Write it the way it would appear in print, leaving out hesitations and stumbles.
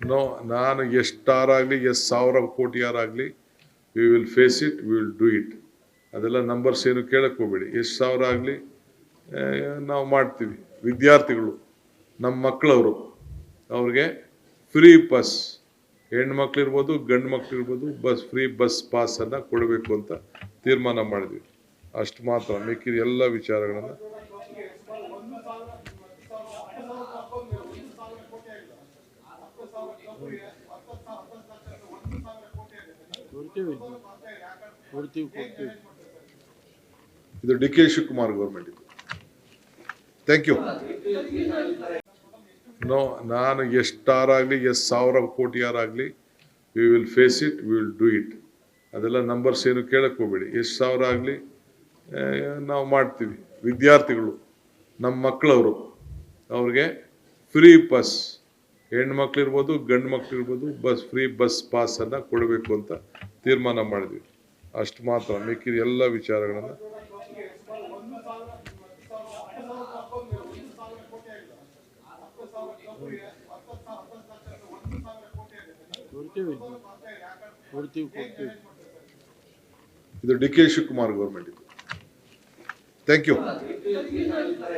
No, ನಾನು ಎಷ್ಟಾರಾಗಲಿ, ಎಷ್ಟು ಸಾವಿರ ಕೋಟಿ ಯಾರಾಗಲಿ, we will face it, we will do it. ಅದೆಲ್ಲ ನಂಬರ್ಸ್ ಏನು ಕೇಳಕ್ಕೆ ಹೋಗ್ಬೇಡಿ. ಎಷ್ಟು ಸಾವಿರ ಆಗಲಿ ನಾವು ಮಾಡ್ತೀವಿ. ವಿದ್ಯಾರ್ಥಿಗಳು, ನಮ್ಮ ಮಕ್ಕಳವರು, ಅವ್ರಿಗೆ ಫ್ರೀ ಬಸ್, ಹೆಣ್ಮಕ್ಳಿರ್ಬೋದು ಗಂಡು ಮಕ್ಳಿರ್ಬೋದು, ಫ್ರೀ ಬಸ್ ಪಾಸನ್ನು ಕೊಡಬೇಕು ಅಂತ ತೀರ್ಮಾನ ಮಾಡಿದ್ವಿ. ಅಷ್ಟು ಮಾತ್ರ. ಮಿಕ್ಕಿದ ಎಲ್ಲ ವಿಚಾರಗಳನ್ನು ಇದು ಡಿ ಕೆ ಶಿವಕುಮಾರ್ ಗೌರ್ಮೆಂಟ್ ಇದು. Thank you. ನೋ, ನಾನು ಎಷ್ಟಾರಾಗಲಿ, ಎಷ್ಟು ಸಾವಿರ ಕೋಟಿ ಯಾರಾಗಲಿ, we will face it, we will do it. ಅದೆಲ್ಲ ನಂಬರ್ಸ್ ಏನು ಕೇಳಕ್ಕೆ ಹೋಗ್ಬೇಡಿ. ಎಷ್ಟು ಸಾವಿರ ಆಗಲಿ ನಾವು ಮಾಡ್ತೀವಿ. ವಿದ್ಯಾರ್ಥಿಗಳು, ನಮ್ಮ ಮಕ್ಕಳವರು, ಅವ್ರಿಗೆ ಫ್ರೀ ಬಸ್, ಹೆಣ್ಮಕ್ಳಿರ್ಬೋದು ಗಂಡು ಮಕ್ಳಿರ್ಬೋದು, ಫ್ರೀ ಬಸ್ ಪಾಸನ್ನು ಕೊಡಬೇಕು ಅಂತ ತೀರ್ಮಾನ ಮಾಡಿದ್ವಿ. ಅಷ್ಟು ಮಾತ್ರ. ಮಿಕ್ಕಿದ ಎಲ್ಲ ವಿಚಾರಗಳನ್ನು ಇದು ಡಿ ಕೆ ಶಿವಕುಮಾರ್ ಗೌರ್ಮೆಂಟ್ ಇದು. Thank you.